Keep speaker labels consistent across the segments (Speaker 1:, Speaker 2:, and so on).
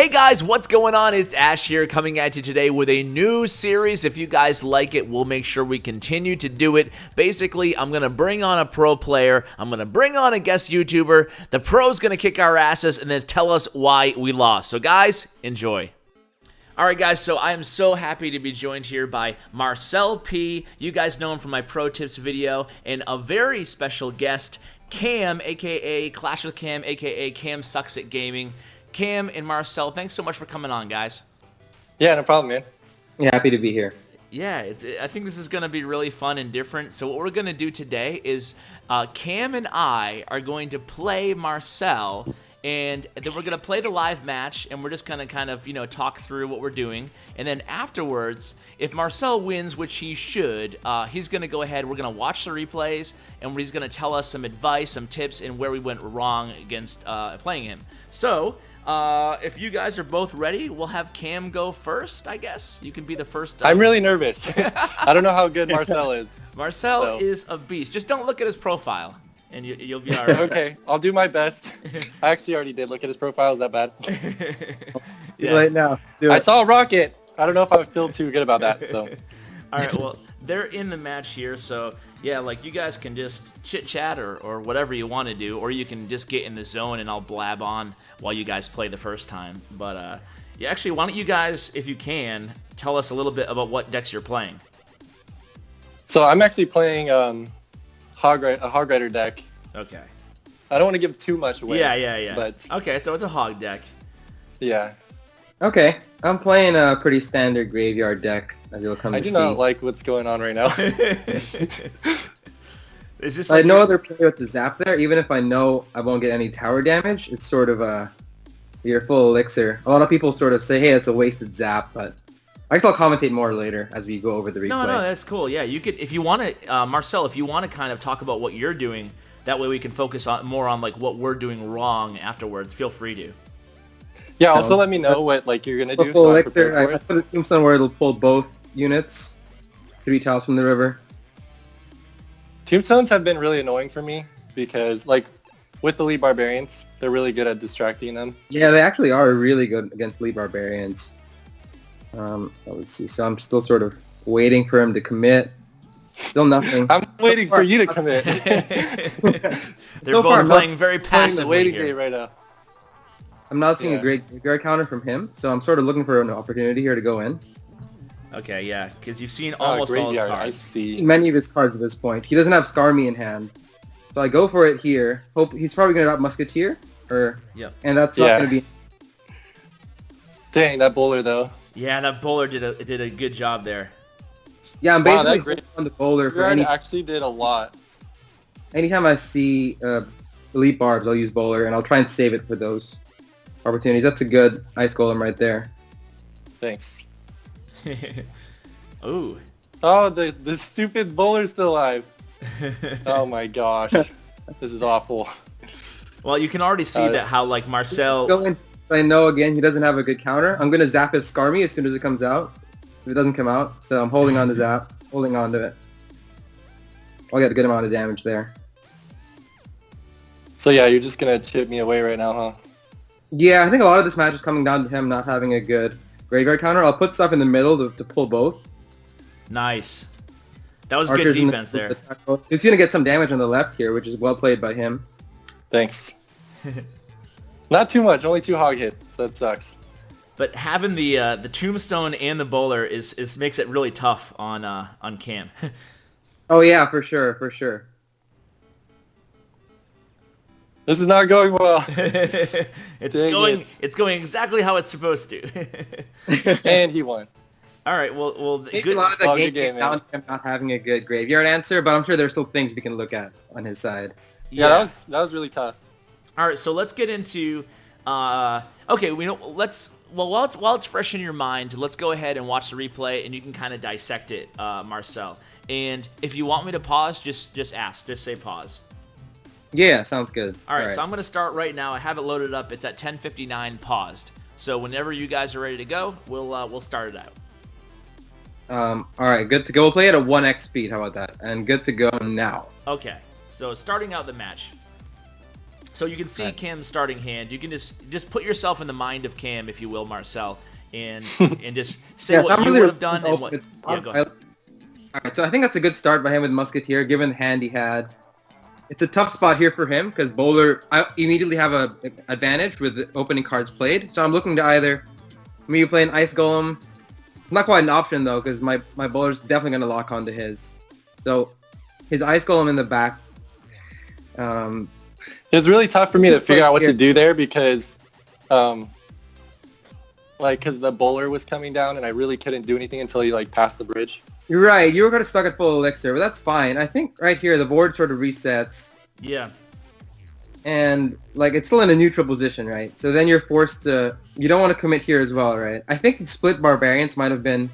Speaker 1: Hey guys, what's going on? It's Ash here coming at you today with a new series. If you guys like it, we'll make sure we continue to do it. Basically, I'm going to bring on a pro player. I'm going to bring on a guest YouTuber. The pro's going to kick our asses and then tell us why we lost. So guys, enjoy. Alright guys, so I am so happy to be joined here by Marcelp. You guys know him from my pro tips video, and a very special guest, Cam, aka Clash with Cam, aka Cam Sucks at Gaming. Cam and Marcel, thanks so much for coming on, guys.
Speaker 2: Yeah, no problem, man.
Speaker 3: Yeah, happy to be here.
Speaker 1: Yeah, I think this is going to be really fun and different. So what we're going to do today is Cam and I are going to play Marcel, and then we're going to play the live match, and we're just going to kind of, talk through what we're doing. And then afterwards, if Marcel wins, which he should, he's going to go ahead, we're going to watch the replays, and he's going to tell us some advice, some tips, and where we went wrong against playing him. So if you guys are both ready, we'll have Cam go first, I guess. You can be the first.
Speaker 2: I'm really nervous. I don't know how good Marcel is.
Speaker 1: Marcel is a beast. Just don't look at his profile, and you'll be all right.
Speaker 2: Okay, I'll do my best. I actually already did look at his profile. Is that bad?
Speaker 3: Yeah. Right now.
Speaker 2: I saw a rocket. I don't know if I feel too good about that. So.
Speaker 1: All right, well, they're in the match here, so yeah, like you guys can just chit-chat or whatever you want to do, or you can just get in the zone and I'll blab on while you guys play the first time. But yeah, actually, why don't you guys, if you can, tell us a little bit about what decks you're playing?
Speaker 2: So I'm actually playing a Hog Rider deck.
Speaker 1: Okay.
Speaker 2: I don't want to give too much away.
Speaker 1: Yeah.
Speaker 2: But
Speaker 1: okay, so it's a Hog deck.
Speaker 2: Yeah.
Speaker 3: Okay, I'm playing a pretty standard graveyard deck, as you'll come to see.
Speaker 2: I do not like what's going on right now.
Speaker 1: Is this
Speaker 3: I had no other play with the zap there, even if I know I won't get any tower damage. It's sort of your full elixir. A lot of people sort of say, hey, it's a wasted zap, but I guess I'll commentate more later as we go over the replay.
Speaker 1: No, that's cool. Yeah, you could, if you want to, Marcel, if you want to kind of talk about what you're doing, that way we can focus on more on like what we're doing wrong afterwards. Feel free to.
Speaker 2: Yeah, also let me know what you're gonna do.
Speaker 3: So I put a tombstone where it'll pull both units, 3 tiles from the river.
Speaker 2: Tombstones have been really annoying for me because, with the Elite Barbarians, they're really good at distracting them.
Speaker 3: Yeah, they actually are really good against Elite Barbarians. Let's see. So I'm still sort of waiting for him to commit. Still nothing.
Speaker 2: I'm waiting for you to commit.
Speaker 1: They're both playing very passively
Speaker 2: waiting
Speaker 1: here.
Speaker 2: game right now.
Speaker 3: I'm not seeing a great graveyard counter from him, so I'm sort of looking for an opportunity here to go in.
Speaker 1: Okay, yeah, because you've seen almost all his cards.
Speaker 2: I see.
Speaker 3: Many of his cards at this point. He doesn't have Scar Me in hand. So I go for it here. Hope he's probably going to drop Musketeer. And that's not going to be...
Speaker 2: Dang, that bowler, though.
Speaker 1: Yeah, that bowler did a good job there.
Speaker 3: Yeah, I'm basically on the bowler for any...
Speaker 2: actually did a lot.
Speaker 3: Anytime I see Elite Barbs, I'll use bowler, and I'll try and save it for those opportunities. That's a good Ice Golem right there.
Speaker 2: Thanks.
Speaker 1: Ooh.
Speaker 2: Oh, the stupid bowler's still alive. Oh my gosh. This is awful.
Speaker 1: Well, you can already see that how Marcel...
Speaker 3: I know, again, he doesn't have a good counter. I'm going to zap his Scar Me as soon as it comes out. If it doesn't come out, so I'm holding on to zap. Holding on to it. I'll get a good amount of damage there.
Speaker 2: So yeah, you're just going to chip me away right now, huh?
Speaker 3: Yeah, I think a lot of this match is coming down to him not having a good graveyard counter. I'll put stuff in the middle to pull both.
Speaker 1: Nice. That was
Speaker 3: Archers
Speaker 1: good defense there.
Speaker 3: He's going to get some damage on the left here, which is well played by him.
Speaker 2: Thanks. Not too much, only 2 hog hits. That sucks.
Speaker 1: But having the tombstone and the bowler is makes it really tough on Cam.
Speaker 3: Oh yeah, for sure.
Speaker 2: This is not going well.
Speaker 1: It's going exactly how it's supposed to.
Speaker 2: And he won.
Speaker 1: All right, well,
Speaker 3: good. A lot of the game down to him not having a good graveyard answer, but I'm sure there's still things we can look at on his side.
Speaker 2: Yeah, that was really tough.
Speaker 1: All right, so let's get into. Okay, while it's fresh in your mind, let's go ahead and watch the replay, and you can kind of dissect it, Marcel. And if you want me to pause, just ask. Just say pause.
Speaker 3: Yeah, sounds good.
Speaker 1: All right, so I'm going to start right now. I have it loaded up. It's at 10:59 paused. So whenever you guys are ready to go, we'll start it out.
Speaker 3: All right, good to go. We'll play at a 1x speed. How about that? And good to go now.
Speaker 1: Okay, so starting out the match. So you can see Cam's starting hand. You can just put yourself in the mind of Cam, if you will, Marcel, and just say what you would have done and what. Yeah, go ahead.
Speaker 3: All right, so I think that's a good start by him with Musketeer, given the hand he had. It's a tough spot here for him because Bowler, I immediately have a advantage with the opening cards played. So I'm looking to either maybe play an Ice Golem. Not quite an option though, because my Bowler's definitely going to lock onto his. So his Ice Golem in the back.
Speaker 2: It was really tough for me to figure out what to do there because, because the Bowler was coming down and I really couldn't do anything until he passed the bridge.
Speaker 3: You're right. You were going to stuck at full elixir, but that's fine. I think right here the board sort of resets.
Speaker 1: Yeah.
Speaker 3: And it's still in a neutral position, right? So then you're forced to. You don't want to commit here as well, right? I think the split barbarians might have been.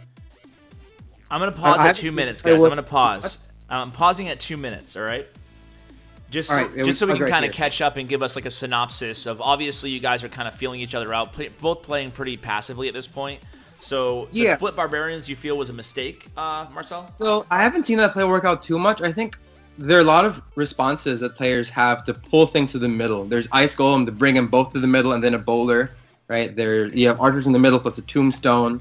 Speaker 1: I'm gonna pause at 2 minutes, guys. I'm gonna pause. I'm pausing at 2 minutes. All right. Just so we can kind of catch up and give us a synopsis of. Obviously, you guys are kind of feeling each other out, both playing pretty passively at this point. So the split barbarians you feel was a mistake, Marcel?
Speaker 3: So I haven't seen that play work out too much. I think there are a lot of responses that players have to pull things to the middle. There's Ice Golem to bring them both to the middle and then a Bowler, right? You have Archers in the middle plus a Tombstone.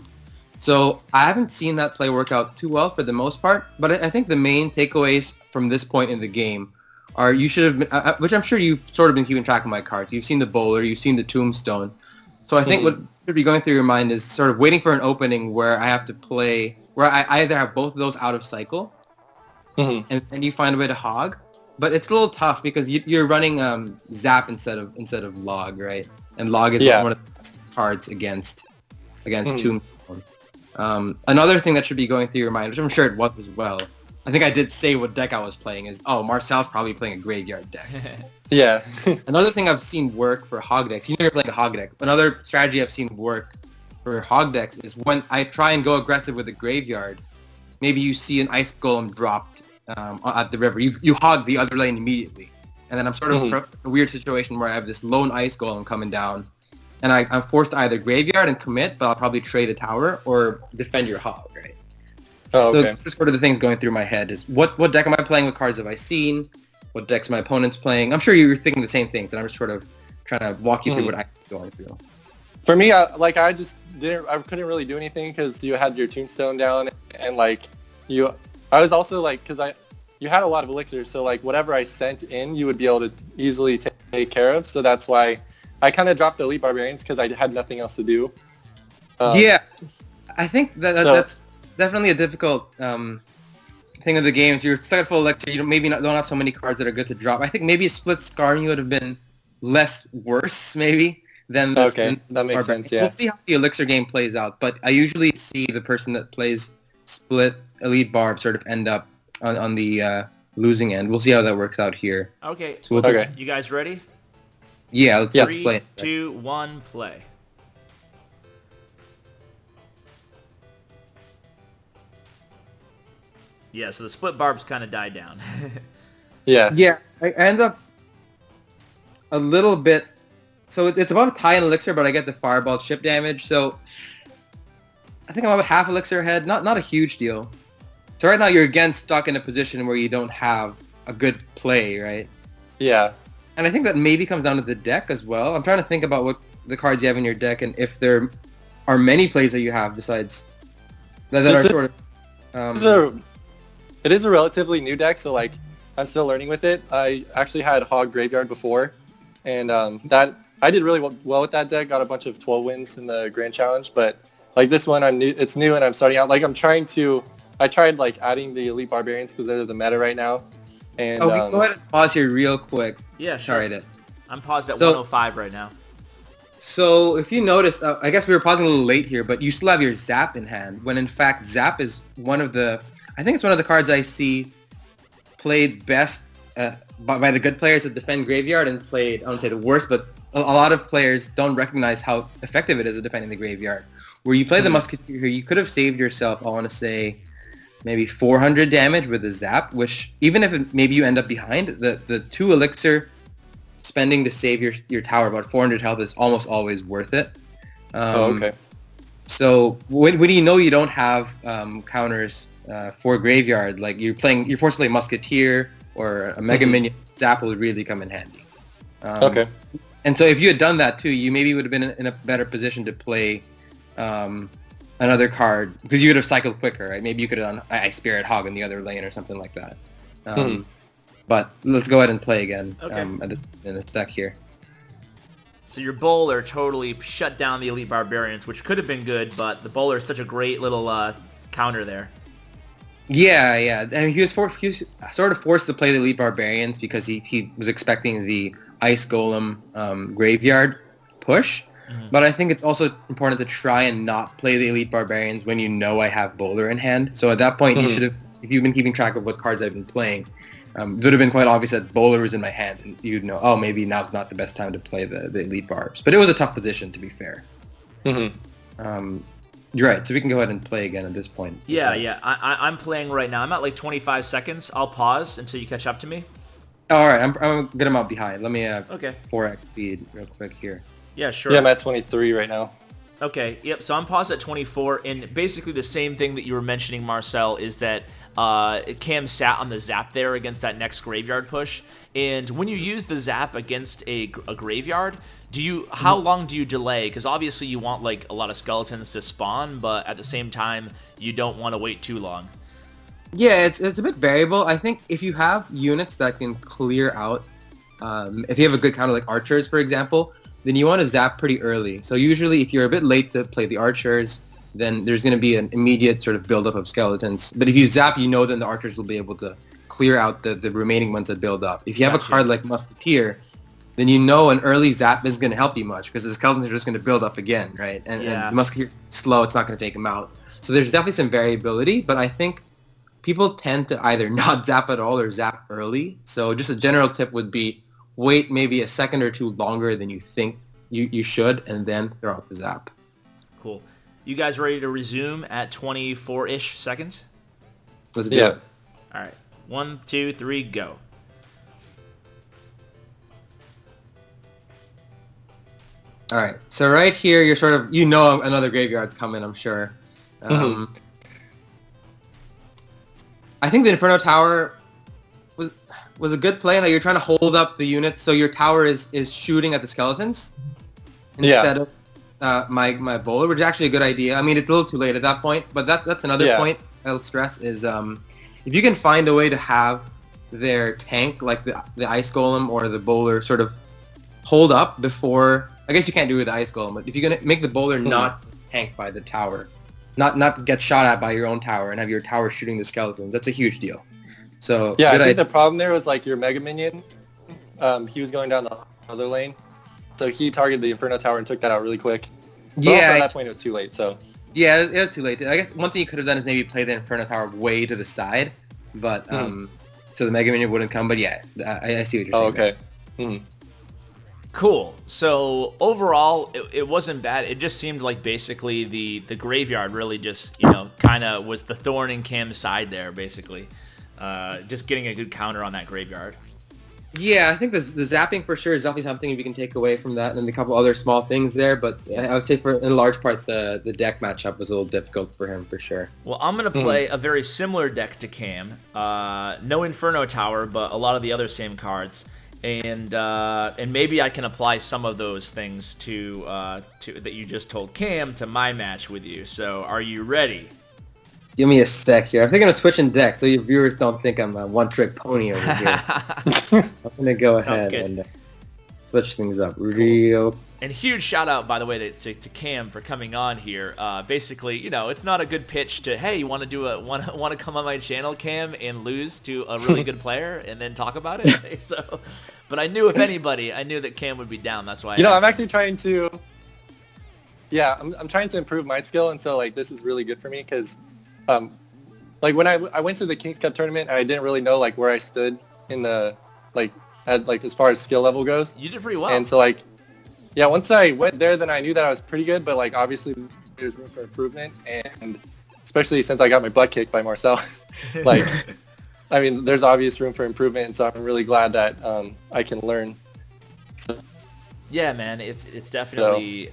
Speaker 3: So I haven't seen that play work out too well for the most part. But I think the main takeaways from this point in the game are you should have been, which I'm sure you've sort of been keeping track of my cards. You've seen the Bowler, you've seen the Tombstone. So I think what should be going through your mind is sort of waiting for an opening where I have to play, where I either have both of those out of cycle, and then you find a way to hog. But it's a little tough because you're running Zap instead of Log, right? And Log is one of the best cards against Tombstone. Another thing that should be going through your mind, which I'm sure it was as well, I think I did say what deck I was playing is, Marcel's probably playing a graveyard deck.
Speaker 2: Yeah.
Speaker 3: Another thing I've seen work for hog decks, you're playing a hog deck. Another strategy I've seen work for hog decks is when I try and go aggressive with a graveyard, maybe you see an Ice Golem dropped at the river. You hog the other lane immediately. And then I'm sort of in a weird situation where I have this lone Ice Golem coming down. And I'm forced to either graveyard and commit, but I'll probably trade a tower or defend your hog, right?
Speaker 2: Oh, okay.
Speaker 3: So that's sort of the things going through my head is what deck am I playing? What cards have I seen? What decks my opponent's playing? I'm sure you're thinking the same things, and I'm just sort of trying to walk you through what I'm going through.
Speaker 2: For me, I couldn't really do anything because you had your Tombstone down, and I was also because you had a lot of elixirs, so whatever I sent in, you would be able to easily take care of. So that's why I kind of dropped the Elite Barbarians because I had nothing else to do.
Speaker 3: I think that's definitely a difficult thing of the game. Is you're stuck at full elixir. You don't have so many cards that are good to drop. I think maybe a split Scarring would have been less worse maybe than this.
Speaker 2: Okay, that makes sense. Yeah,
Speaker 3: we'll see how the elixir game plays out. But I usually see the person that plays split Elite Barb sort of end up on the losing end. We'll see how that works out here.
Speaker 1: Okay.
Speaker 3: So
Speaker 1: You guys ready?
Speaker 3: Yeah, let's play.
Speaker 1: 3, 2, 1, play. Yeah, so the split barbs kind of died down.
Speaker 3: Yeah, I end up a little bit. So it's about a tie in elixir, but I get the fireball chip damage. So I think I'm about half elixir ahead. Not a huge deal. So right now you're again stuck in a position where you don't have a good play, right?
Speaker 2: Yeah.
Speaker 3: And I think that maybe comes down to the deck as well. I'm trying to think about what the cards you have in your deck and if there are many plays that you have besides that are sort of.
Speaker 2: It is a relatively new deck, so I'm still learning with it. I actually had Hog Graveyard before, and that I did really well with that deck. Got a bunch of 12 wins in the Grand Challenge, but this one it's new and I'm starting out. I tried adding the Elite Barbarians because they're the meta right now. And
Speaker 3: go ahead and pause here real quick.
Speaker 1: Yeah, sure.
Speaker 3: Sorry,
Speaker 1: I'm paused at 105 right now.
Speaker 3: So if you noticed, I guess we were pausing a little late here, but you still have your Zap in hand, when in fact Zap is I think it's one of the cards I see played best by the good players that defend Graveyard and played, I don't say the worst, but a lot of players don't recognize how effective it is at defending the Graveyard. Where you play the Musketeer here, you could have saved yourself, I want to say, maybe 400 damage with the Zap, which even if maybe you end up behind, the 2 elixir spending to save your tower about 400 health is almost always worth it.
Speaker 2: Okay.
Speaker 3: So when you know you don't have counters for Graveyard, you're forced to play Musketeer or a Mega Minion, Zap will really come in handy.
Speaker 2: Okay.
Speaker 3: And so if you had done that too, you maybe would have been in a better position to play another card because you would have cycled quicker, right? Maybe you could have done Ice Spirit Hog in the other lane or something like that. But let's go ahead and play again in a sec here.
Speaker 1: So your bowler totally shut down the Elite Barbarians, which could have been good, but the bowler is such a great little counter there.
Speaker 3: Yeah. I mean, he was sort of forced to play the Elite Barbarians because he was expecting the Ice Golem graveyard push. But I think it's also important to try and not play the Elite Barbarians when you know I have bowler in hand. So at that point, you should have, if you've been keeping track of what cards I've been playing, it would have been quite obvious that bowler was in my hand, and you'd know, oh, maybe now's not the best time to play the Elite Barbs. But it was a tough position, to be fair. You're right, so we can go ahead and play again at this point.
Speaker 1: Yeah. I'm playing right now. I'm at like 25 seconds. I'll pause until you catch up to me.
Speaker 3: All right, I'm good amount behind. Let me 4x speed real quick here.
Speaker 1: Yeah, sure.
Speaker 2: Yeah, I'm at 23 right now.
Speaker 1: Okay, yep, so I'm paused at 24, and basically the same thing that you were mentioning, Marcel, is that Cam sat on the zap there against that next graveyard push, and when you use the zap against a graveyard, how long do you delay? Because obviously you want like a lot of skeletons to spawn, but at the same time, you don't want to wait too long.
Speaker 3: Yeah, it's a bit variable. I think if you have units that can clear out, if you have a good counter like archers, for example, then you want to zap pretty early. So usually if you're a bit late to play the archers, then there's going to be an immediate sort of buildup of skeletons. But if you zap, you know then the archers will be able to clear out the remaining ones that build up. If you have a card like Musketeer, then you know an early zap isn't going to help you much because the skeletons are just going to build up again, right? And the Musketeer's slow, it's not going to take them out. So there's definitely some variability, but I think people tend to either not zap at all or zap early. So just a general tip would be wait maybe a second or two longer than you think you should, and then throw out the zap.
Speaker 1: Cool. You guys ready to resume at 24-ish seconds?
Speaker 3: Let's do it.
Speaker 1: All right. 1, 2, 3, go.
Speaker 3: All right. So right here, you're sort of, another graveyard's coming, I'm sure. I think the Inferno Tower was a good play. Like you're trying to hold up the units so your tower is shooting at the skeletons instead of my bowler, which is actually a good idea. I mean, it's a little too late at that point, but that's another point I'll stress is if you can find a way to have their tank, like the Ice Golem or the bowler, sort of hold up before. I guess you can't do it with the Ice Golem, but if you're gonna make the bowler not tanked by the tower, not get shot at by your own tower and have your tower shooting the skeletons, that's a huge deal. So
Speaker 2: yeah, I think the problem there was like your Mega Minion. He was going down the other lane, so he targeted the Inferno Tower and took that out really quick. But also at that point it was too late. So
Speaker 3: yeah, it was too late. I guess one thing you could have done is maybe play the Inferno Tower way to the side, but so the Mega Minion wouldn't come. But yeah, I see what you're saying.
Speaker 2: Oh, okay.
Speaker 1: Cool. So overall, it wasn't bad. It just seemed like basically the graveyard really just kind of was the thorn in Cam's side there, basically. Just getting a good counter on that graveyard.
Speaker 3: Yeah, I think the zapping for sure is definitely something you can take away from that, and a couple other small things there. But I would say in large part the deck matchup was a little difficult for him for sure.
Speaker 1: Well, I'm gonna play a very similar deck to Cam. No Inferno Tower, but a lot of the other same cards, and maybe I can apply some of those things to that you just told Cam to my match with you. So, are you ready?
Speaker 3: Give me a sec here. I'm thinking of switching decks so your viewers don't think I'm a one-trick pony over here. I'm going to go ahead and switch things up real.
Speaker 1: And huge shout out, by the way, to Cam for coming on here. Basically, it's not a good pitch to, hey, you want to come on my channel, Cam, and lose to a really good player and then talk about it. So, but I knew if anybody, I knew that Cam would be down. That's why.
Speaker 2: I'm actually trying to. Yeah, I'm trying to improve my skill, and so like this is really good for me because. Like when I went to the Kings Cup tournament, I didn't really know like where I stood in the as far as skill level goes.
Speaker 1: You did pretty well.
Speaker 2: And so once I went there, then I knew that I was pretty good. But like obviously there's room for improvement, and especially since I got my butt kicked by Marcelp, I mean there's obvious room for improvement. And so I'm really glad that I can learn. So,
Speaker 1: Yeah, man, it's definitely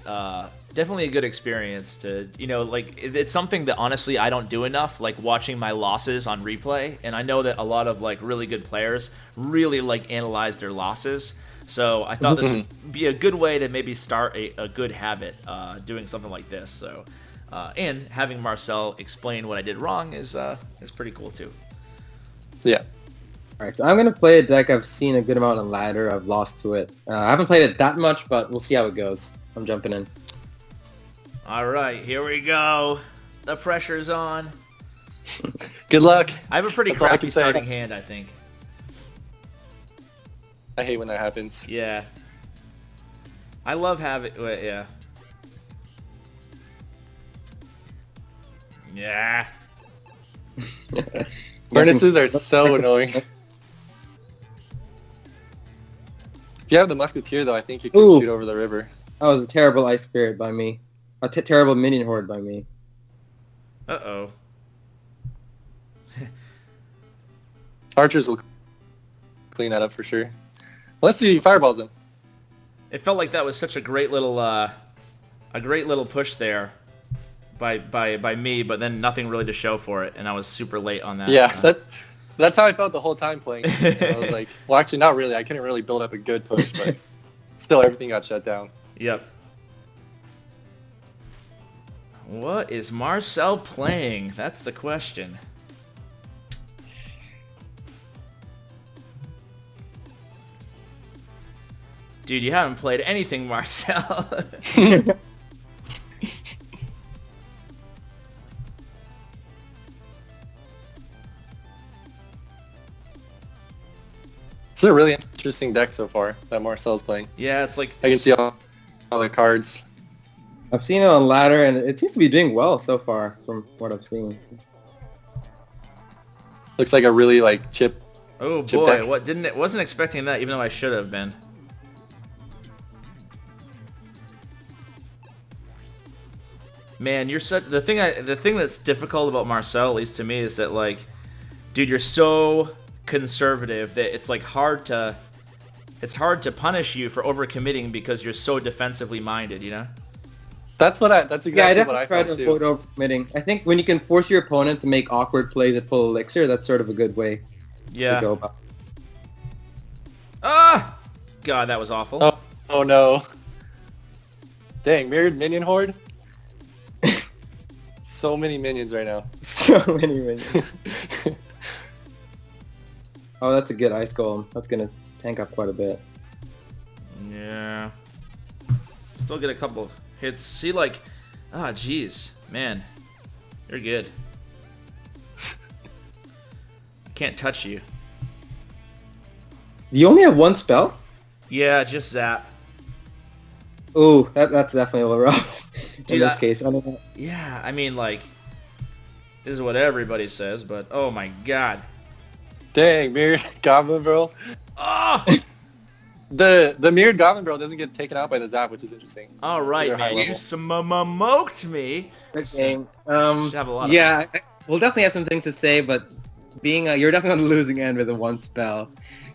Speaker 1: definitely a good experience to, you know, like it's something that honestly I don't do enough, like watching my losses on replay, and I know that a lot of like really good players really like analyze their losses. So I thought this would be a good way to maybe start a good habit doing something like this. So and having Marcel explain what I did wrong is pretty cool too.
Speaker 2: Yeah.
Speaker 3: Alright, so I'm going to play a deck I've seen a good amount on ladder. I've lost to it. I haven't played it that much, but we'll see how it goes. I'm jumping in.
Speaker 1: Alright, here we go. The pressure's on.
Speaker 2: Good luck.
Speaker 1: I have a pretty
Speaker 2: That's all I
Speaker 1: crappy
Speaker 2: can say.
Speaker 1: starting hand, I think.
Speaker 2: I hate when that happens.
Speaker 1: Yeah. I love having... Wait, yeah. Yeah.
Speaker 2: Furnaces are so annoying. If you have the Musketeer, though, I think you can
Speaker 3: Ooh.
Speaker 2: shoot over the river.
Speaker 3: That was a terrible Ice Spirit by me. A terrible Minion Horde by me.
Speaker 1: Uh-oh.
Speaker 2: Archers will clean that up for sure. Let's see, fireballs them.
Speaker 1: It felt like that was such a great little push there by me, but then nothing really to show for it, and I was super late on that.
Speaker 2: Yeah, that's how I felt the whole time playing. I was like, well, actually, not really. I couldn't really build up a good push, but still, everything got shut down.
Speaker 1: Yep. What is Marcel playing? That's the question. Dude, you haven't played anything, Marcel.
Speaker 2: It's a really interesting deck so far that Marcel's playing.
Speaker 1: Yeah, it's like...
Speaker 2: I can see all the cards.
Speaker 3: I've seen it on ladder, and it seems to be doing well so far from what I've seen.
Speaker 2: Looks like a really like chip.
Speaker 1: Oh
Speaker 2: chip
Speaker 1: boy,
Speaker 2: deck.
Speaker 1: wasn't expecting that, even though I should have been. Man, you're such the thing that's difficult about Marcel, at least to me, is that like, dude, you're so conservative that it's like hard to punish you for overcommitting because you're so defensively minded, you know?
Speaker 2: That's exactly
Speaker 3: Yeah, I
Speaker 2: what
Speaker 3: definitely
Speaker 2: I
Speaker 3: try
Speaker 2: felt
Speaker 3: to
Speaker 2: too.
Speaker 3: avoid overcommitting. I think when you can force your opponent to make awkward plays at full elixir, that's sort of a good way to
Speaker 1: Yeah.
Speaker 3: go about.
Speaker 1: Ah! God, that was awful.
Speaker 2: Oh no. Dang, mirrored minion horde? So many minions right now.
Speaker 3: So many minions. Oh, that's a good ice golem. That's gonna tank up quite a bit.
Speaker 1: Yeah. Still get a couple of hits. See, like, jeez, man, you're good. Can't touch you.
Speaker 3: You only have one spell?
Speaker 1: Yeah, just zap.
Speaker 3: Ooh, that's definitely a little rough in
Speaker 1: Dude,
Speaker 3: this case. I don't know.
Speaker 1: Yeah, I mean, like, this is what everybody says, but oh my god.
Speaker 2: Dang, mirrored goblin bro.
Speaker 1: Oh!
Speaker 2: The mirrored goblin bro doesn't get taken out by the zap, which is interesting.
Speaker 1: All right,
Speaker 2: You're high
Speaker 1: man, you
Speaker 2: level.
Speaker 1: smoked me.
Speaker 3: Good game.
Speaker 1: Should have a lot of
Speaker 3: Yeah, we'll definitely have some things to say, but being you're definitely on the losing end with a one spell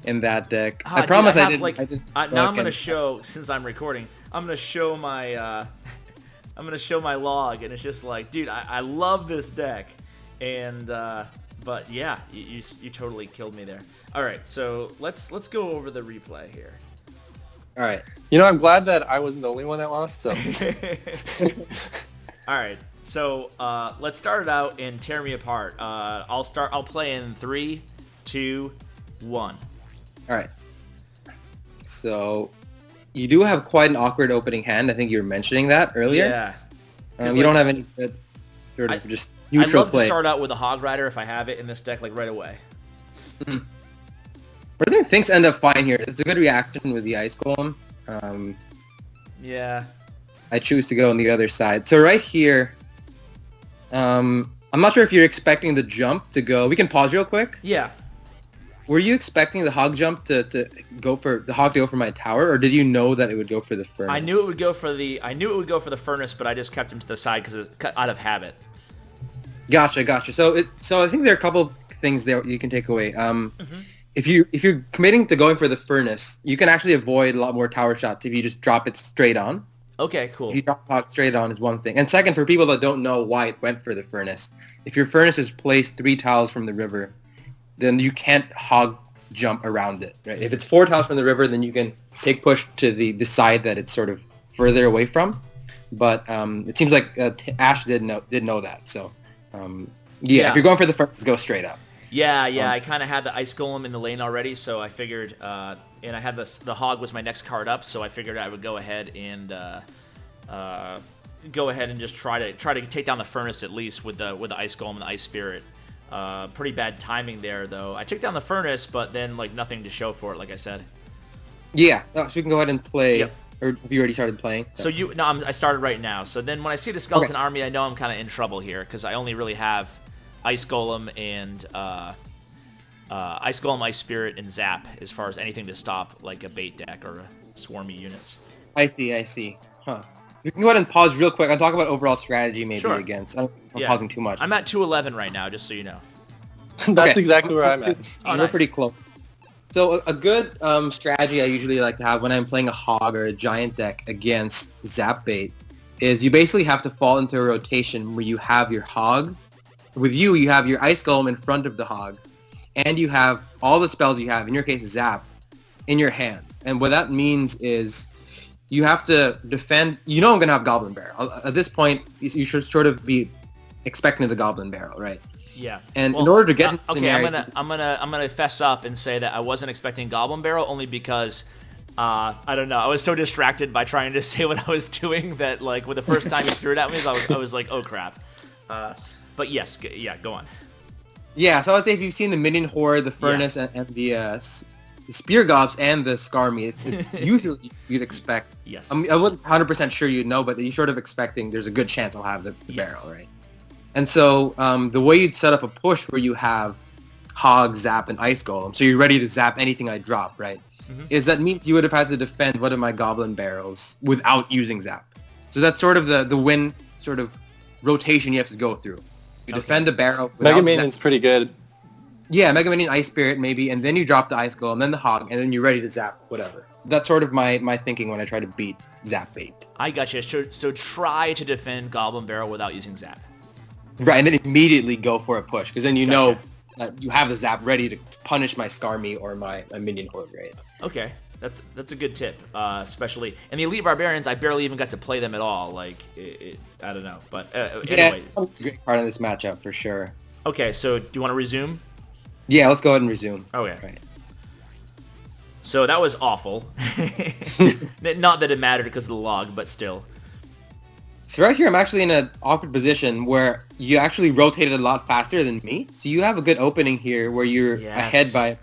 Speaker 3: in that deck. I
Speaker 1: Dude,
Speaker 3: promise
Speaker 1: have,
Speaker 3: I didn't.
Speaker 1: Like,
Speaker 3: I didn't
Speaker 1: now I'm gonna
Speaker 3: fucking-
Speaker 1: show, since I'm recording, I'm gonna show my I'm gonna show my log, and it's just like, dude, I love this deck, and but yeah, you totally killed me there. All right, so let's go over the replay here.
Speaker 3: All right.
Speaker 2: You know, I'm glad that I wasn't the only one that lost. So
Speaker 1: All right, so let's start it out and tear me apart. I'll play in 3, 2, 1.
Speaker 3: All right. So you do have quite an awkward opening hand. I think you were mentioning that earlier.
Speaker 1: Yeah.
Speaker 3: You
Speaker 1: 'Cause,
Speaker 3: don't
Speaker 1: like,
Speaker 3: have any good sort of just
Speaker 1: I'd
Speaker 3: neutral
Speaker 1: love
Speaker 3: play.
Speaker 1: to start out with a Hog Rider if I have it in this deck, like right away.
Speaker 3: But I think things end up fine here. It's a good reaction with the Ice Golem.
Speaker 1: Yeah.
Speaker 3: I choose to go on the other side. So right here, I'm not sure if you're expecting the jump to go. We can pause real quick.
Speaker 1: Yeah.
Speaker 3: Were you expecting the hog jump to go for the hog to go for my tower, or did you know that it would go for the furnace?
Speaker 1: I knew it would go for the furnace, but I just kept him to the side because it's out of habit.
Speaker 3: Gotcha. So I think there are a couple of things there you can take away. if you're committing to going for the furnace, you can actually avoid a lot more tower shots if you just drop it straight on.
Speaker 1: Okay, cool.
Speaker 3: If you drop hog straight on is one thing. And second, for people that don't know why it went for the furnace, if your furnace is placed 3 tiles from the river, then you can't hog jump around it. Right? If it's 4 tiles from the river, then you can take push to the side that it's sort of further away from. But it seems like Ash did know that. So yeah, if you're going for the furnace, go straight up.
Speaker 1: Yeah, I kind of had the ice golem in the lane already, so I figured, and I had the hog was my next card up, so I figured I would go ahead and just try to take down the furnace at least with the ice golem and the ice spirit. Pretty bad timing there though. I took down the furnace, but then like nothing to show for it, like I said.
Speaker 3: Yeah, so you can go ahead and play.
Speaker 1: Yep.
Speaker 3: Or have you already started playing?
Speaker 1: So I started right now. So then when I see the skeleton army, I know I'm kind of in trouble here because I only really have ice golem and ice spirit and zap as far as anything to stop like a bait deck or swarmy units.
Speaker 3: I see. Huh. We can go ahead and pause real quick. I'll talk about overall strategy maybe
Speaker 1: Sure.
Speaker 3: against. I'm pausing too much.
Speaker 1: I'm at 211 right now, just so you know.
Speaker 2: That's exactly where I'm at.
Speaker 1: Oh,
Speaker 3: We're
Speaker 1: nice.
Speaker 3: pretty close. So a good strategy I usually like to have when I'm playing a hog or a giant deck against zap bait is you basically have to fall into a rotation where you have your hog. With you have your ice golem in front of the hog, and you have all the spells you have, in your case zap, in your hand. And what that means is you have to defend. You know I'm going to have Goblin Barrel. At this point, you should sort of be expecting the Goblin Barrel, right?
Speaker 1: Yeah.
Speaker 3: And in order to get
Speaker 1: okay,
Speaker 3: scenario,
Speaker 1: I'm gonna fess up and say that I wasn't expecting Goblin Barrel only because I don't know, I was so distracted by trying to say what I was doing that like with the first time you threw it at me, I was like, oh crap. But yes, go on.
Speaker 3: Yeah, so I would say if you've seen the Minion Horde, the Furnace, and the Spear Gobs and the Skarmy, it's usually you'd expect.
Speaker 1: Yes.
Speaker 3: I wasn't 100% sure you'd know, but you're sort of expecting there's a good chance I'll have the barrel, right? And so the way you'd set up a push where you have Hog, Zap, and Ice Golem, so you're ready to zap anything I drop, right? Mm-hmm. Is that means you would have had to defend one of my Goblin Barrels without using Zap. So that's sort of the win sort of rotation you have to go through. You defend a barrel without
Speaker 2: Mega Minion's pretty good.
Speaker 3: Yeah, Mega Minion, Ice Spirit maybe, and then you drop the Ice Golem, then the Hog, and then you're ready to zap whatever. That's sort of my thinking when I try to beat Zap Bait.
Speaker 1: I gotcha. So try to defend Goblin Barrel without using Zap.
Speaker 3: Right, and then immediately go for a push, because then you know that you have the Zap ready to punish my Skarmy or my Minion Horde, right?
Speaker 1: Okay, that's a good tip, especially in the Elite Barbarians. I barely even got to play them at all. Like, I don't know, but anyway.
Speaker 3: It's a great part of this matchup for sure.
Speaker 1: Okay, so do you want to resume?
Speaker 3: Yeah, let's go ahead and resume.
Speaker 1: Okay.
Speaker 3: Right.
Speaker 1: So that was awful. Not that it mattered because of the log, but still.
Speaker 3: So right here, I'm actually in an awkward position where you actually rotated a lot faster than me. So you have a good opening here where you're ahead by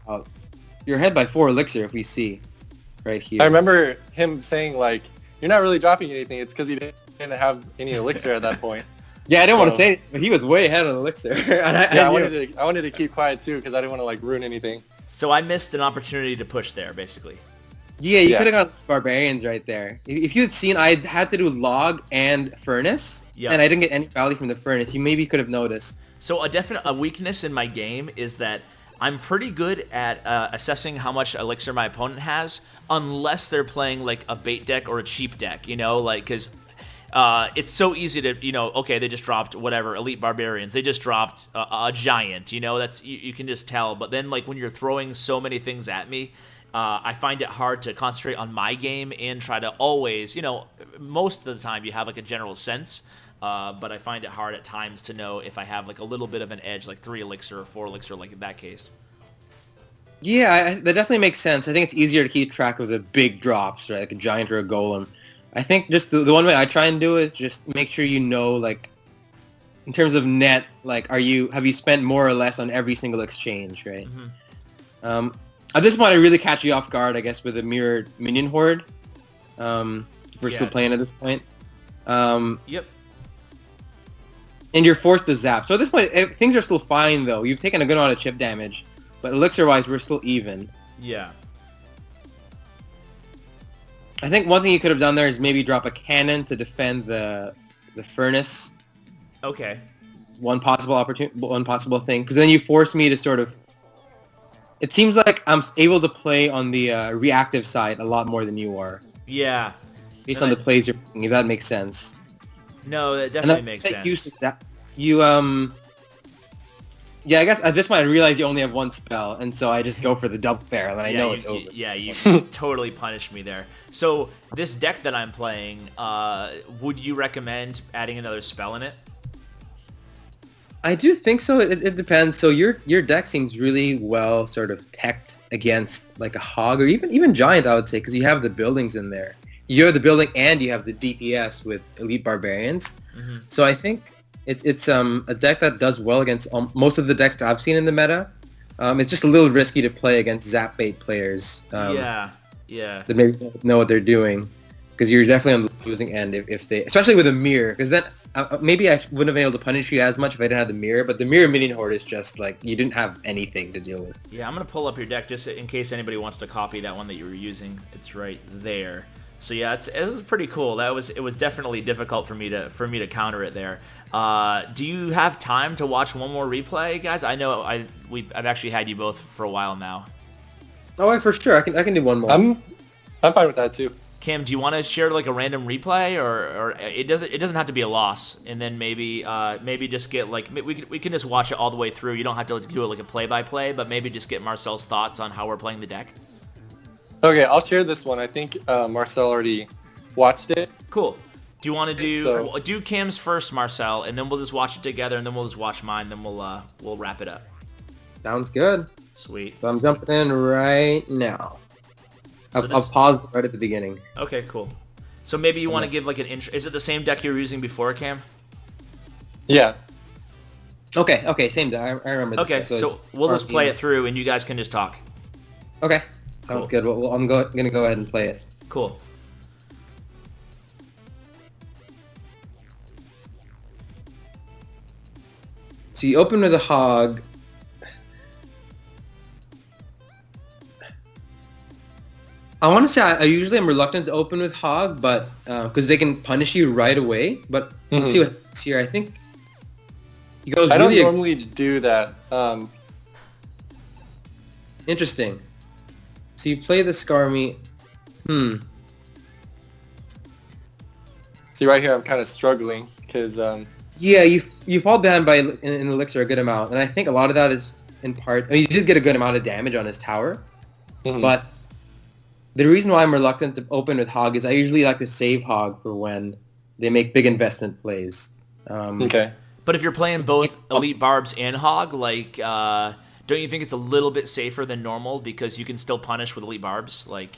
Speaker 3: 4 elixir if we see right here.
Speaker 2: I remember him saying like, "You're not really dropping anything. It's because he didn't have any elixir at that point."
Speaker 3: Yeah, I didn't want to say it, but he was way ahead on elixir.
Speaker 2: I wanted to keep quiet too because I didn't want to like ruin anything.
Speaker 1: So I missed an opportunity to push there, basically.
Speaker 3: Yeah, you could have gone Barbarians right there. If you had seen, I had to do log and furnace, and I didn't get any value from the furnace. You maybe could have noticed.
Speaker 1: So a weakness in my game is that I'm pretty good at assessing how much elixir my opponent has, unless they're playing like a bait deck or a cheap deck, you know, like because it's so easy to, you know, okay, they just dropped whatever Elite Barbarians, they just dropped a giant, you know, that's you can just tell. But then like when you're throwing so many things at me. I find it hard to concentrate on my game and try to always, you know, most of the time you have like a general sense, but I find it hard at times to know if I have like a little bit of an edge, like 3 elixir or 4 elixir, like in that case.
Speaker 3: Yeah, that definitely makes sense. I think it's easier to keep track of the big drops, right, like a giant or a golem. I think just the one way I try and do is just make sure you know, like, in terms of net, like, have you spent more or less on every single exchange, right? Mm-hmm. At this point, I really catch you off guard, I guess, with a mirrored Minion Horde. If we're still playing at this point.
Speaker 1: Yep.
Speaker 3: And you're forced to zap. So at this point, things are still fine, though. You've taken a good amount of chip damage. But elixir-wise, we're still even.
Speaker 1: Yeah.
Speaker 3: I think one thing you could have done there is maybe drop a cannon to defend the furnace.
Speaker 1: Okay.
Speaker 3: It's one possible thing. Because then you force me to sort of it seems like I'm able to play on the reactive side a lot more than you are.
Speaker 1: Yeah.
Speaker 3: Based on the plays you're making, if that makes sense.
Speaker 1: No, that definitely makes sense.
Speaker 3: Yeah, I guess at this point I realize you only have one spell, and so I just go for the double barrel, and I know it's over.
Speaker 1: Yeah, you totally punished me there. So this deck that I'm playing, would you recommend adding another spell in it?
Speaker 3: I do think so. It depends. So your deck seems really well sort of teched against like a hog or even giant, I would say, because you have the buildings in there. You have the building and you have the DPS with elite barbarians. Mm-hmm. So I think it's a deck that does well against most of the decks I've seen in the meta. It's just a little risky to play against zap bait players.
Speaker 1: Yeah.
Speaker 3: That maybe don't know what they're doing, because you're definitely on the losing end if they, especially with a mirror, because then maybe I wouldn't have been able to punish you as much if I didn't have the mirror. But the mirror minion horde is just like you didn't have anything to deal with.
Speaker 1: Yeah, I'm gonna pull up your deck just in case anybody wants to copy that one that you were using. It's right there. So yeah, it was pretty cool. It was definitely difficult for me to counter it there. Do you have time to watch one more replay, guys? I know I've actually had you both for a while now.
Speaker 3: Oh, for sure. I can do one more.
Speaker 2: I'm fine with that too.
Speaker 1: Cam, do you want to share like a random replay, or it doesn't have to be a loss, and then maybe just get like we can just watch it all the way through. You don't have to do it like a play-by-play, but maybe just get Marcel's thoughts on how we're playing the deck.
Speaker 2: Okay, I'll share this one. I think Marcel already watched it.
Speaker 1: Cool. Do you want to do Cam's first, Marcel, and then we'll just watch it together, and then we'll just watch mine, then we'll wrap it up.
Speaker 3: Sounds good.
Speaker 1: Sweet.
Speaker 3: So I'm jumping in right now. I'll pause right at the beginning.
Speaker 1: Okay, cool. So maybe you want to give like an intro. Is it the same deck you were using before, Cam?
Speaker 2: Yeah.
Speaker 3: Okay, same deck. I remember this.
Speaker 1: Okay, so we'll just play it through, and you guys can just talk.
Speaker 3: Okay. Sounds good. Well, I'm going to go ahead and play it.
Speaker 1: Cool.
Speaker 3: So you open with a hog. I want to say I usually am reluctant to open with hog, but because they can punish you right away. But let's see what's here. I think he goes.
Speaker 2: I don't normally do that.
Speaker 3: Interesting. So you play the Skarmy.
Speaker 2: See right here, I'm kind of struggling because.
Speaker 3: Yeah, you fall behind by an elixir a good amount, and I think a lot of that is in part. I mean, you did get a good amount of damage on his tower, but the reason why I'm reluctant to open with hog is I usually like to save hog for when they make big investment plays.
Speaker 2: Okay.
Speaker 1: But if you're playing both elite barbs and hog, like, don't you think it's a little bit safer than normal because you can still punish with elite barbs? Like,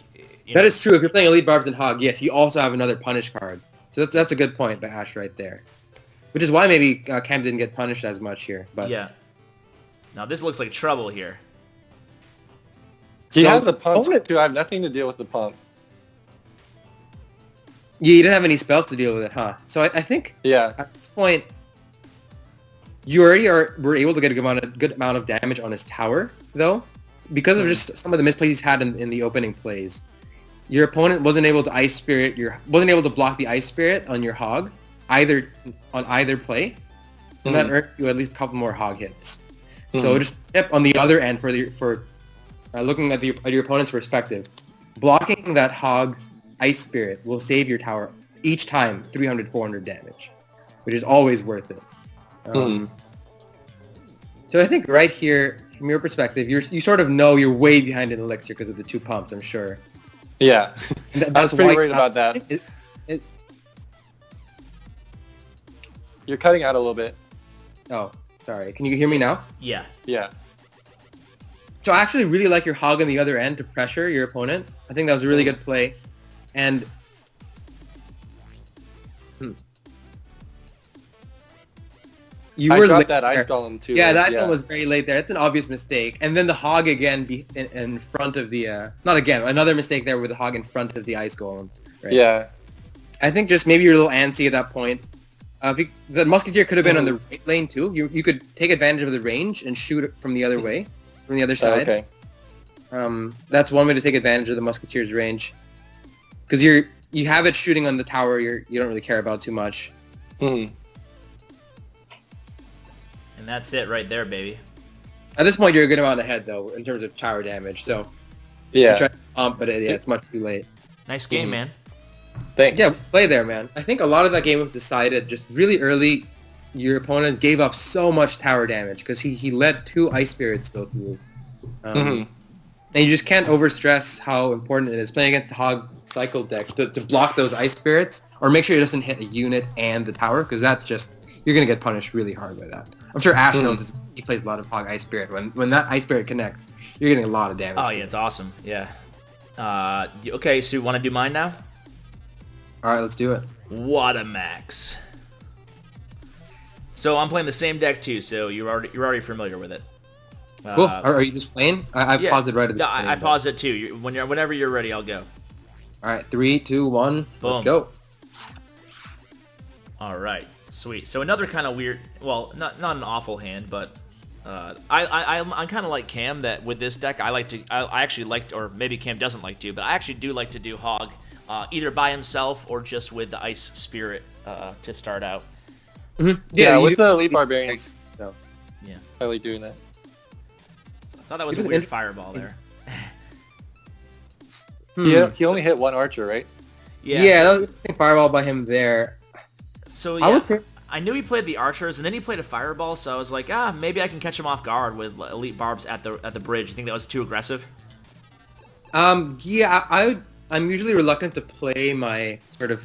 Speaker 3: that is true. If you're playing elite barbs and hog, yes, you also have another punish card. So that's a good point by Ash right there. Which is why maybe Cam didn't get punished as much here. But
Speaker 1: yeah. Now this looks like trouble here.
Speaker 2: He has a pump too. I have nothing to deal with the pump.
Speaker 3: Yeah, you didn't have any spells to deal with it, huh? So I think at this point, you already were able to get a good amount of damage on his tower, though, because of just some of the misplays he's had in the opening plays. Your opponent wasn't able to Ice Spirit. Wasn't able to block the Ice Spirit on your hog, on either play, and that earned you at least a couple more hog hits. So just on the other end for looking at your opponent's perspective, blocking that hog's Ice Spirit will save your tower each time 300, 400 damage, which is always worth it. So I think right here, from your perspective, you sort of know you're way behind in elixir because of the two pumps, I'm sure.
Speaker 2: Yeah, I was pretty worried about that. You're cutting out a little bit.
Speaker 3: Oh, sorry. Can you hear me now?
Speaker 1: Yeah.
Speaker 2: Yeah.
Speaker 3: So I actually really like your hog on the other end to pressure your opponent. I think that was a really good play. And
Speaker 2: I dropped that Ice Golem too.
Speaker 3: Yeah, that Ice Golem was very late there. It's an obvious mistake. And then the hog again in front of the... not again, another mistake there with the hog in front of the Ice Golem. Right?
Speaker 2: Yeah.
Speaker 3: I think just maybe you're a little antsy at that point. The Musketeer could have been on the right lane too. You could take advantage of the range and shoot it from the other way, from the other side.
Speaker 2: Okay.
Speaker 3: That's one way to take advantage of the Musketeer's range, because you have it shooting on the tower you don't really care about too much.
Speaker 1: And that's it right there, baby.
Speaker 3: At this point, you're a good amount ahead, though, in terms of tower damage. So,
Speaker 2: Yeah.
Speaker 3: you try to pump, but it's much too late.
Speaker 1: Nice game, man.
Speaker 2: Thanks.
Speaker 3: Yeah, play there, man. I think a lot of that game was decided just really early. Your opponent gave up so much tower damage because he let 2 Ice Spirits go through. And you just can't overstress how important it is playing against the Hog Cycle deck to block those Ice Spirits or make sure it doesn't hit a unit and the tower because that's just, you're going to get punished really hard by that. I'm sure Ash knows he plays a lot of Hog Ice Spirit. When that Ice Spirit connects, you're getting a lot of damage.
Speaker 1: Oh, yeah, it's awesome. Yeah. Okay, so you want to do mine now?
Speaker 3: All right, let's do it.
Speaker 1: Watamax. So I'm playing the same deck too, so you're already familiar with it.
Speaker 3: Cool. Are you just playing? I
Speaker 1: yeah,
Speaker 3: paused it right at the
Speaker 1: No,
Speaker 3: beginning.
Speaker 1: I paused it too. Whenever you're ready, I'll go.
Speaker 3: All right, 3, 2, 1, let's
Speaker 1: Boom.
Speaker 3: go.
Speaker 1: All right, sweet. So another kind of weird, well, not an awful hand, but I'm kind of like Cam that with this deck I actually liked, or maybe Cam doesn't like to, but I actually do like to do Hog, either by himself or just with the Ice Spirit to start out.
Speaker 2: Yeah, with
Speaker 3: you-
Speaker 2: the Elite Barbarians.
Speaker 3: So.
Speaker 1: Yeah,
Speaker 2: I like doing that.
Speaker 1: I thought that was
Speaker 3: It
Speaker 1: a
Speaker 3: was
Speaker 1: weird
Speaker 3: in-
Speaker 1: fireball there.
Speaker 2: He only hit 1 archer, right?
Speaker 1: Yeah,
Speaker 3: Yeah,
Speaker 1: so,
Speaker 3: that was an interesting fireball by him there.
Speaker 1: so
Speaker 3: I
Speaker 1: yeah,
Speaker 3: would say-
Speaker 1: I knew he played the archers, and then he played a fireball. So I was like, maybe I can catch him off guard with elite barbs at the bridge. You think that was too aggressive?
Speaker 3: Yeah, I'm usually reluctant to play my sort of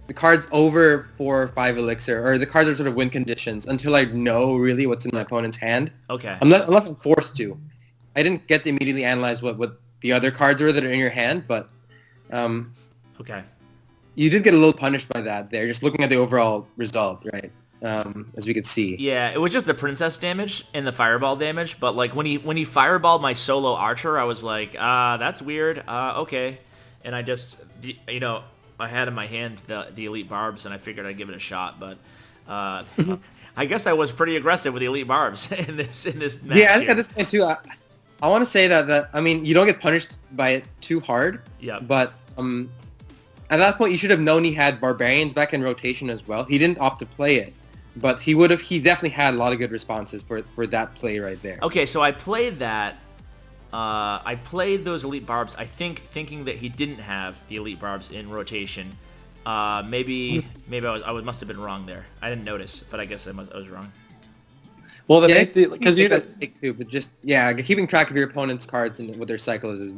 Speaker 3: the cards over 4 or 5 elixir, or the cards are sort of win conditions until I know really what's in my opponent's hand.
Speaker 1: Okay.
Speaker 3: Unless I'm forced to. I didn't get to immediately analyze what the other cards are that are in your hand, but
Speaker 1: Okay.
Speaker 3: you did get a little punished by that there, just looking at the overall result, right? As we could see.
Speaker 1: Yeah, it was just the princess damage and the fireball damage, but like when he fireballed my solo archer, I was like, that's weird. Okay. And I just, I had in my hand the elite barbs, and I figured I'd give it a shot, but I guess I was pretty aggressive with the elite barbs in this match.
Speaker 3: Yeah, I think
Speaker 1: here.
Speaker 3: at this point too, I want to say that I mean, you don't get punished by it too hard.
Speaker 1: Yeah.
Speaker 3: But at that point, you should have known he had barbarians back in rotation as well. He didn't opt to play it, but he definitely had a lot of good responses for that play right there.
Speaker 1: Okay, so I played that. I played those elite barbs, I think, thinking that he didn't have the elite barbs in rotation. Maybe I must have been wrong there. I didn't notice, but I guess I was wrong.
Speaker 2: Well,
Speaker 3: because you take two, but just keeping track of your opponent's cards and what their cycle is.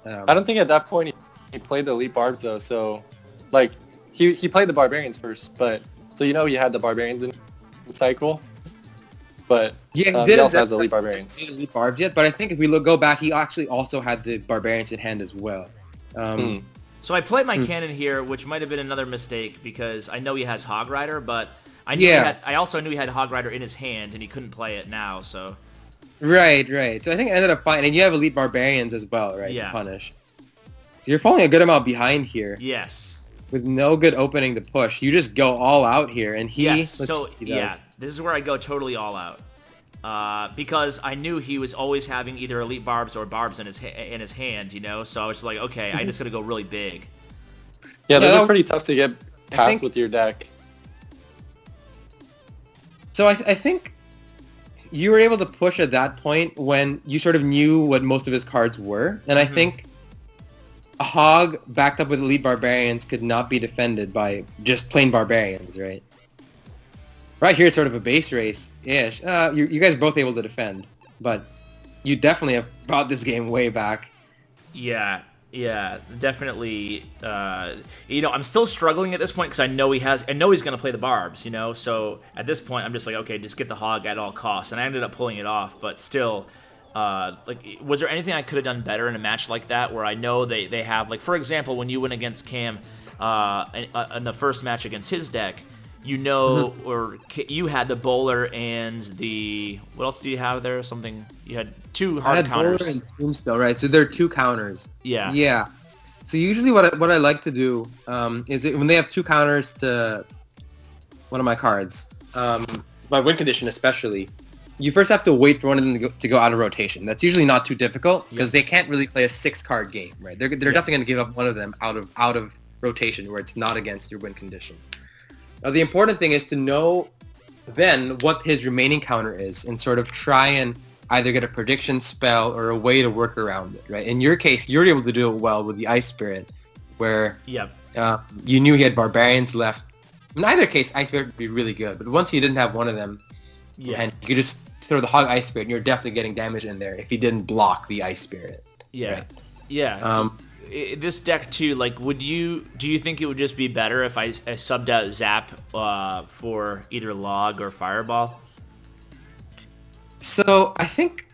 Speaker 2: I don't think at that point he played the Elite Barbs though. So, like, he played the Barbarians first, but so he had the Barbarians in the cycle. But
Speaker 3: Yeah, he
Speaker 2: he
Speaker 3: did.
Speaker 2: also has the Elite Barbarians.
Speaker 3: Elite barbs yet, but I think if we go back, he actually also had the barbarians in hand as well.
Speaker 1: So I played my cannon here, which might have been another mistake because I know he has Hog Rider, but I knew I also knew he had Hog Rider in his hand and he couldn't play it now. So
Speaker 3: Right. So I think it ended up fine, and you have elite barbarians as well, right?
Speaker 1: Yeah.
Speaker 3: To punish. You're falling a good amount behind here
Speaker 1: yes,
Speaker 3: with no good opening to push. You just go all out here, and he.
Speaker 1: yes.
Speaker 3: let's
Speaker 1: So
Speaker 3: see, though.
Speaker 1: yeah, this is where I go totally all out because I knew he was always having either elite barbs or barbs in his hand. So I was just like, okay, I just gotta go really big.
Speaker 2: Yeah, those
Speaker 3: No,
Speaker 2: are pretty tough to get
Speaker 3: I
Speaker 2: past
Speaker 3: think-
Speaker 2: with your deck.
Speaker 3: So I think you were able to push at that point when you sort of knew what most of his cards were, and I think a hog backed up with elite barbarians could not be defended by just plain barbarians, right? Right here, it's sort of a base race-ish. You guys are both able to defend, but you definitely have brought this game way back.
Speaker 1: Yeah, definitely. I'm still struggling at this point because I know he's going to play the barbs, So at this point, I'm just like, okay, just get the hog at all costs. And I ended up pulling it off, but still, was there anything I could have done better in a match like that where I know they have, like, for example, when you went against Cam in the first match against his deck, or you had the bowler and the, what else do you have there? Something, you had 2 hard
Speaker 3: I had
Speaker 1: counters.
Speaker 3: Bowler and Tombstone, right? So there are 2 counters.
Speaker 1: Yeah.
Speaker 3: Yeah. So usually what I like to do is when they have 2 counters to one of my cards, my win condition especially, you first have to wait for one of them to go out of rotation. That's usually not too difficult because they can't really play a 6-card game, right? They're definitely going to give up one of them out of rotation where it's not against your win condition. Now the important thing is to know then what his remaining counter is and sort of try and either get a prediction spell or a way to work around it, right? In your case, you're able to do it well with the Ice Spirit, where you knew he had Barbarians left. In either case, Ice Spirit would be really good, but once you didn't have one of them, and you could just throw the Hog Ice Spirit, and you're definitely getting damage in there if he didn't block the Ice Spirit.
Speaker 1: This deck too, like, do you think it would just be better if I subbed out Zap for either Log or Fireball?
Speaker 3: So I think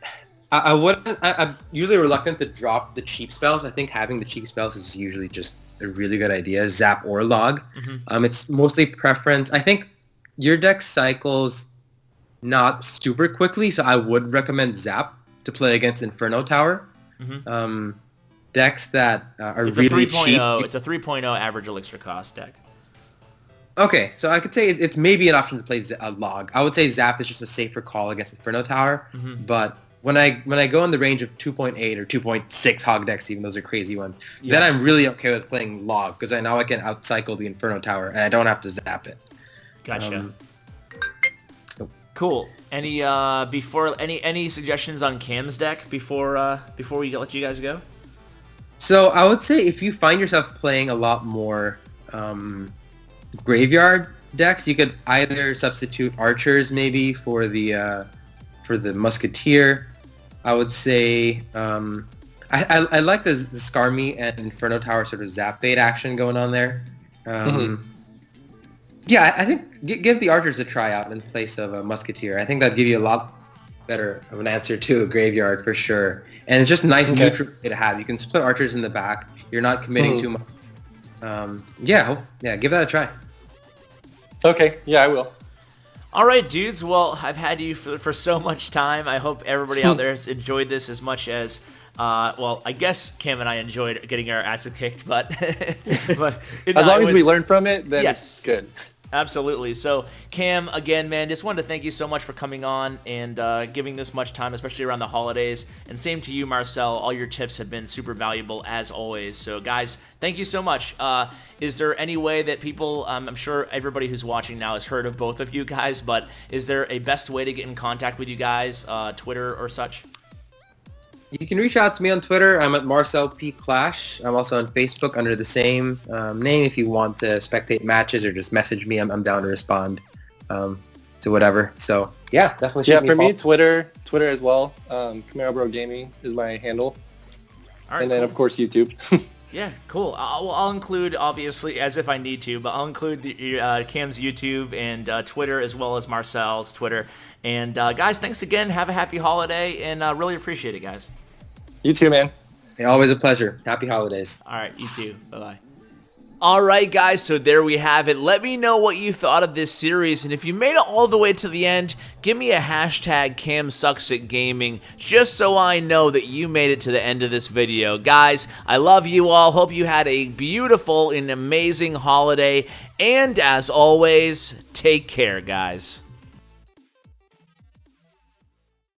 Speaker 3: I wouldn't. I'm usually reluctant to drop the cheap spells. I think having the cheap spells is usually just a really good idea, Zap or Log. It's mostly preference. I think your deck cycles not super quickly, so I would recommend Zap to play against Inferno Tower. Decks that are really cheap.
Speaker 1: It's a 3.0 average elixir cost deck.
Speaker 3: Okay, so I could say it's maybe an option to play a Log. I would say Zap is just a safer call against Inferno Tower, but when I go in the range of 2.8 or 2.6 Hog decks, even those are crazy ones, then I'm really okay with playing Log, because I know I can outcycle the Inferno Tower, and I don't have to Zap it.
Speaker 1: Gotcha. Cool. Any suggestions on Cam's deck before we let you guys go?
Speaker 3: So I would say if you find yourself playing a lot more graveyard decks, you could either substitute archers maybe for the musketeer. I would say I like the Skarmy and Inferno Tower sort of zap bait action going on there. Yeah, I think give the archers a try out in place of a musketeer. I think that'd give you a lot better of an answer to a graveyard for sure. And it's just a nice neutral play to have. You can split archers in the back. You're not committing too much. Yeah, give that a try.
Speaker 2: Okay, yeah, I will.
Speaker 1: All right, dudes. Well, I've had you for so much time. I hope everybody out there has enjoyed this as much as, well, I guess Cam and I enjoyed getting our asses kicked, but
Speaker 2: as long as we learn from it, then it's good.
Speaker 1: Absolutely. So, Cam, again, man, just wanted to thank you so much for coming on and giving this much time, especially around the holidays. And same to you, Marcel. All your tips have been super valuable, as always. So, guys, thank you so much. Is there any way that people, I'm sure everybody who's watching now has heard of both of you guys, but is there a best way to get in contact with you guys, Twitter or such?
Speaker 3: You can reach out to me on Twitter. I'm at Marcelp Clash. I'm also on Facebook under the same name if you want to spectate matches or just message me. I'm down to respond to whatever. So, yeah, definitely shoot me a
Speaker 2: me, Twitter as well. Camaro Bro Gaming is my handle. All right, and then, of course, YouTube.
Speaker 1: Yeah, cool. I'll include, obviously, as if I need to, but I'll include Cam's YouTube and Twitter as well as Marcel's Twitter. And, guys, thanks again. Have a happy holiday, and really appreciate it, guys.
Speaker 2: You too, man.
Speaker 3: Hey, always a pleasure. Happy holidays.
Speaker 1: All right, you too. Bye-bye. All right, guys, so there we have it. Let me know what you thought of this series, and if you made it all the way to the end, give me a hashtag CamSucksAtGaming, just so I know that you made it to the end of this video. Guys, I love you all. Hope you had a beautiful and amazing holiday, and as always, take care, guys.